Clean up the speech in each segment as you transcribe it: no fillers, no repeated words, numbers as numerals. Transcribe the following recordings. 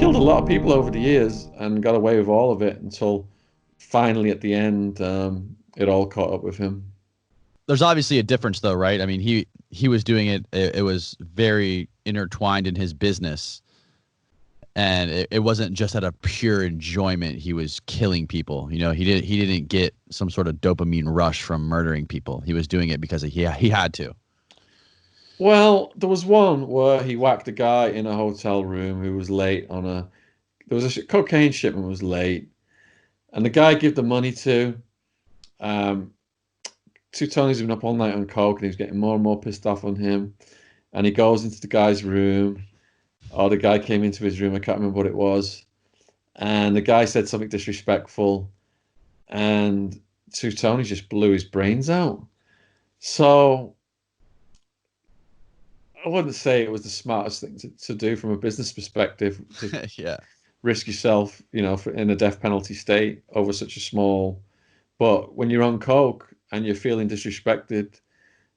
killed a lot of people over the years and got away with all of it until finally at the end, it all caught up with him. There's obviously a difference, though, right? I mean, he was doing it. It was very intertwined in his business, and it wasn't just out of pure enjoyment. He was killing people. You know, he didn't get some sort of dopamine rush from murdering people. He was doing it because he had to. Well, there was one where he whacked a guy in a hotel room who was late on a. There was a cocaine shipment was late, and the guy gave the money to. Um, Two Tony's been up all night on coke, and he was getting more and more pissed off on him. And he goes into the guy's room. Or the guy came into his room. I can't remember what it was. And the guy said something disrespectful, and Two Tony just blew his brains out. So I wouldn't say it was the smartest thing to do from a business perspective to Yeah. risk yourself, in a death penalty state over such a small. But when you're on coke and you're feeling disrespected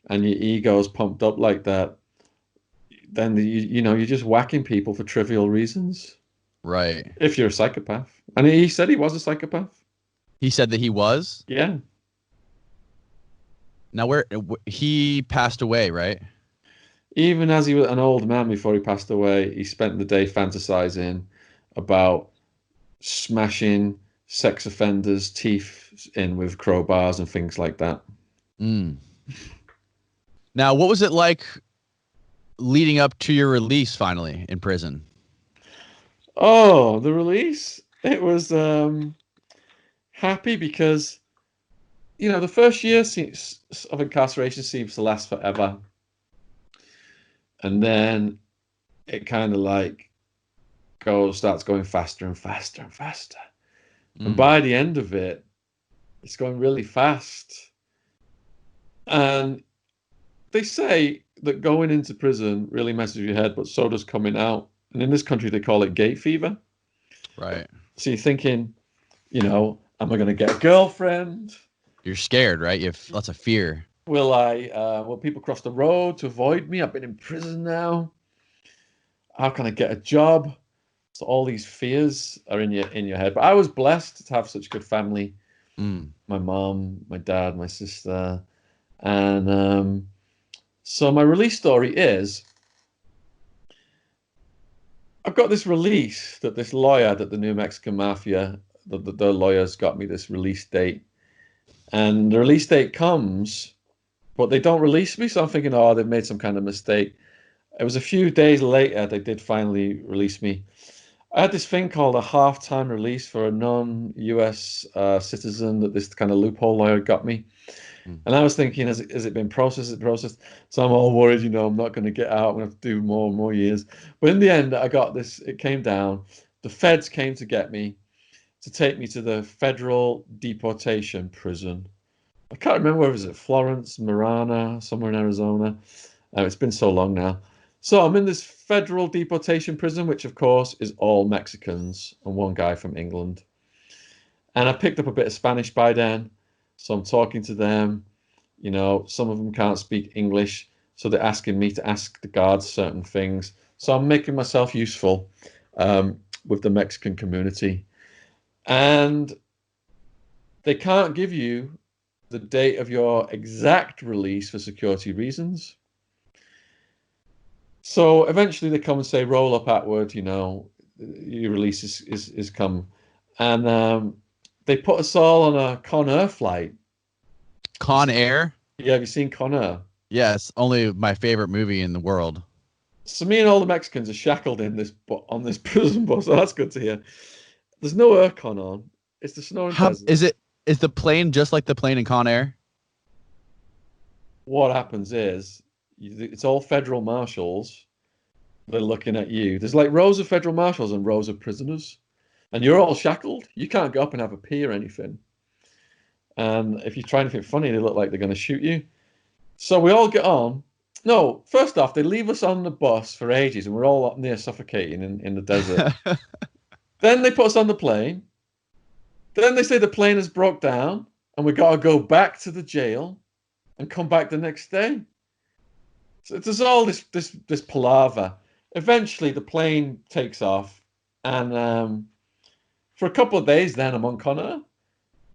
and your ego's pumped up like that, then you're just whacking people for trivial reasons. Right. If you're a psychopath, and he said he was a psychopath. He said that he was. Yeah. Now, where he passed away, right? Even as he was an old man before he passed away, he spent the day fantasizing about smashing sex offenders' teeth in with crowbars and things like that. Mm. Now, what was it like leading up to your release finally in prison? Oh, the release. It was happy because, the first year of incarceration seems to last forever. And then it kind of like starts going faster and faster and faster. And by the end of it, it's going really fast. And they say that going into prison really messes with your head, but so does coming out. And in this country, they call it gate fever. Right. So you're thinking, am I going to get a girlfriend? You're scared, right? You have lots of fear. Will people cross the road to avoid me? I've been in prison now. How can I get a job? So all these fears are in your head. But I was blessed to have such good family. My mom, my dad, my sister. And so my release story is I've got this release that this lawyer that the New Mexican Mafia, the lawyers got me this release date. And the release date comes, but they don't release me. So I'm thinking, oh, they've made some kind of mistake. It was a few days later they did finally release me. I had this thing called a half-time release for a non-US citizen that this kind of loophole lawyer got me. And I was thinking, has it been processed? Is it processed? So I'm all worried, I'm not going to get out. I'm going to have to do more and more years. But in the end, I got this. It came down. The feds came to get me, to take me to the federal deportation prison. I can't remember whether it was at Florence, Marana, somewhere in Arizona. It's been so long now. So I'm in this federal deportation prison, which of course is all Mexicans and one guy from England. And I picked up a bit of Spanish by then. So I'm talking to them, some of them can't speak English. So they're asking me to ask the guards certain things. So I'm making myself useful with the Mexican community. And they can't give you the date of your exact release for security reasons. So eventually they come and say, roll up Attwood, your release is come. And they put us all on a Con Air flight. Con Air? Yeah, have you seen Con Air? Yes, only my favorite movie in the world. So me and all the Mexicans are shackled on this prison bus. So that's good to hear. There's no aircon on. It's the snoring desert. Is the plane just like the plane in Con Air? What happens is it's all federal marshals. They're looking at you. There's like rows of federal marshals and rows of prisoners. And you're all shackled. You can't go up and have a pee or anything. And if you try anything funny, they look like they're going to shoot you. So we all get on. No, first off, they leave us on the bus for ages, and we're all up near suffocating in the desert. Then they put us on the plane. Then they say the plane has broke down, and we got to go back to the jail and come back the next day. So there's all this palaver. Eventually, the plane takes off, And for a couple of days, then I'm on Connor,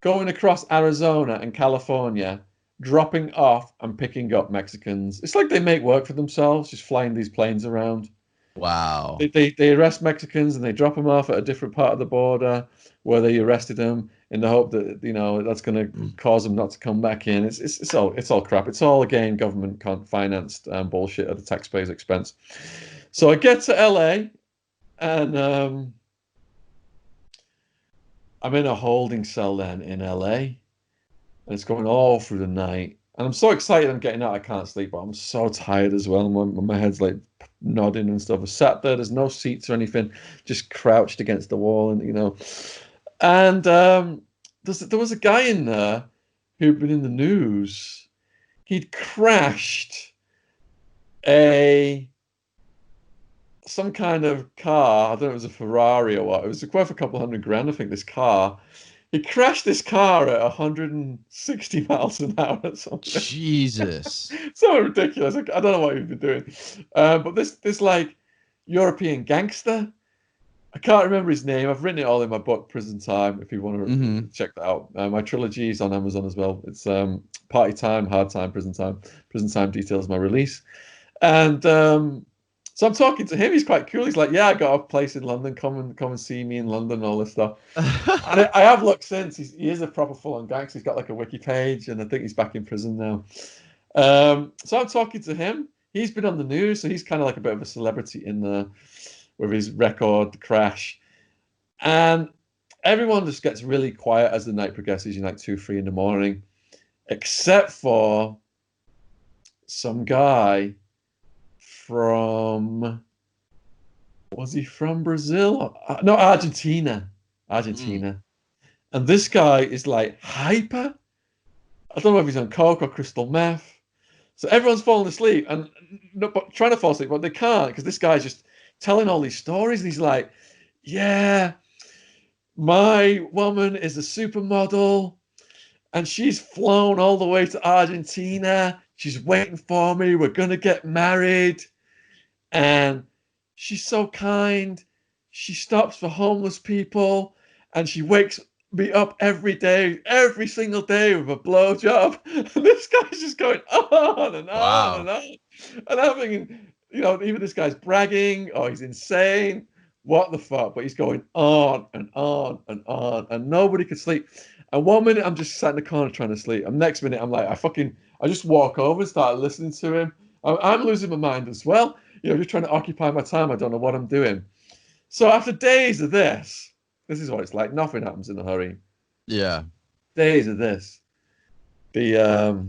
going across Arizona and California, dropping off and picking up Mexicans. It's like they make work for themselves, just flying these planes around. Wow. They arrest Mexicans and they drop them off at a different part of the border where they arrested them in the hope that that's going to cause them not to come back in. It's all crap. It's all again government financed bullshit at the taxpayer's expense. So I get to LA and I'm in a holding cell then in LA, and it's going all through the night. And I'm so excited I'm getting out. I can't sleep, but I'm so tired as well. My head's like nodding and stuff. I sat there. There's no seats or anything, just crouched against the wall, and. And there was a guy in there who'd been in the news. He'd crashed some kind of car. I don't know if it was a Ferrari or what. It was worth a couple $100,000, I think, this car. He crashed this car at 160 miles an hour or something. Jesus. So ridiculous. I don't know what he'd been doing. But this like European gangster, I can't remember his name. I've written it all in my book, Prison Time, if you want to check that out. My trilogy is on Amazon as well. It's Party Time, Hard Time, Prison Time. Prison Time details my release. And so I'm talking to him. He's quite cool. He's like, yeah, I got a place in London. Come and see me in London, all this stuff. And I have looked since. He is a proper full-on gangster. He's got like a wiki page, and I think he's back in prison now. So I'm talking to him. He's been on the news, so he's kind of like a bit of a celebrity in there with his record, The Crash. And everyone just gets really quiet as the night progresses, like 2, 3 in the morning, except for some guy was he from Brazil? No, Argentina. And this guy is like hyper. I don't know if he's on coke or crystal meth. So everyone's falling asleep and trying to fall asleep, but they can't because this guy's just telling all these stories. And he's like, yeah, my woman is a supermodel and she's flown all the way to Argentina. She's waiting for me. We're going to get married. And she's so kind. She stops for homeless people and she wakes me up every day, every single day with a blowjob. And this guy's just going on and on and on. And I'm thinking, even this guy's bragging, oh, he's insane. What the fuck? But he's going on and on and on, and nobody could sleep. And one minute I'm just sat in the corner trying to sleep. And next minute I'm like, I just walk over and start listening to him. I'm losing my mind as well. Just trying to occupy my time. I don't know what I'm doing. So after days of this is what it's like. Nothing happens in a hurry. Yeah. Days of this. A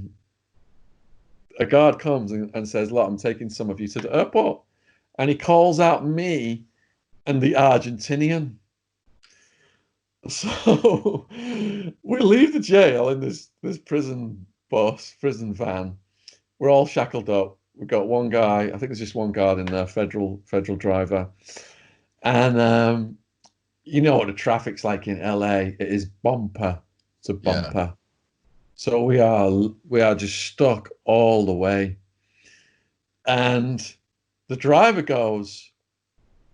guard comes and says, look, I'm taking some of you to the airport. And he calls out me and the Argentinian. So we leave the jail in this prison van. We're all shackled up. We've got one guy, I think there's just one guard in there, federal driver. And you know what the traffic's like in LA. It is bumper to bumper. Yeah. So we are just stuck all the way. And the driver goes,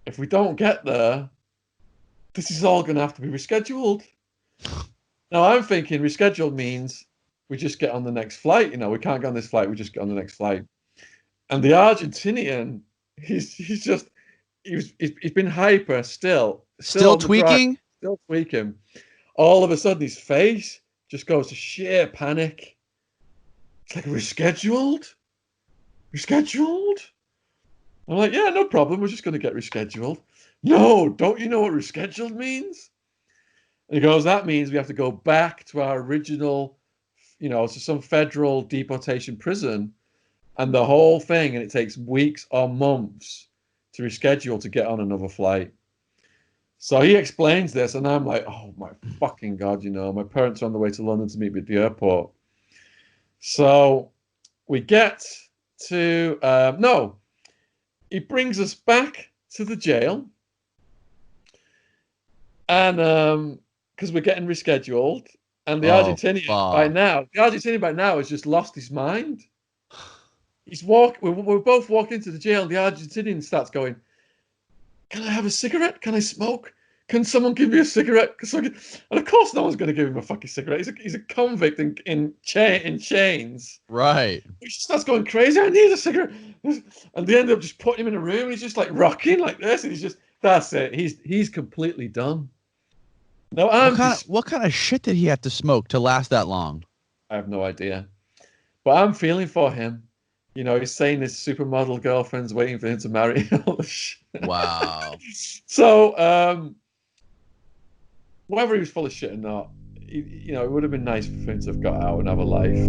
if we don't get there, this is all going to have to be rescheduled. Now I'm thinking rescheduled means we just get on the next flight. We can't get on this flight. We just get on the next flight. And the Argentinian, he's been hyper still tweaking. Still tweaking. All of a sudden, his face just goes to sheer panic. It's like, rescheduled? I'm like, yeah, no problem. We're just going to get rescheduled. No, don't you know what rescheduled means? And he goes, that means we have to go back to our original, to some federal deportation prison and the whole thing. And it takes weeks or months to reschedule to get on another flight. So he explains this, and I'm like, oh my fucking God, my parents are on the way to London to meet me at the airport. So we get to, he brings us back to the jail. And because we're getting rescheduled, and the Argentinian by now has just lost his mind. We're both walking into the jail, and the Argentinian starts going, can I have a cigarette? Can I smoke? Can someone give me a cigarette? And of course, no one's going to give him a fucking cigarette. He's a convict in chains. Right. He just starts going crazy. I need a cigarette. And they end up just putting him in a room. And he's just like rocking like this. And that's it. He's completely done. No, What kind of shit did he have to smoke to last that long? I have no idea. But I'm feeling for him. You know, he's saying his supermodel girlfriend's waiting for him to marry him. All this shit. Wow. So, whether he was full of shit or not, it would have been nice for him to have got out and have a life.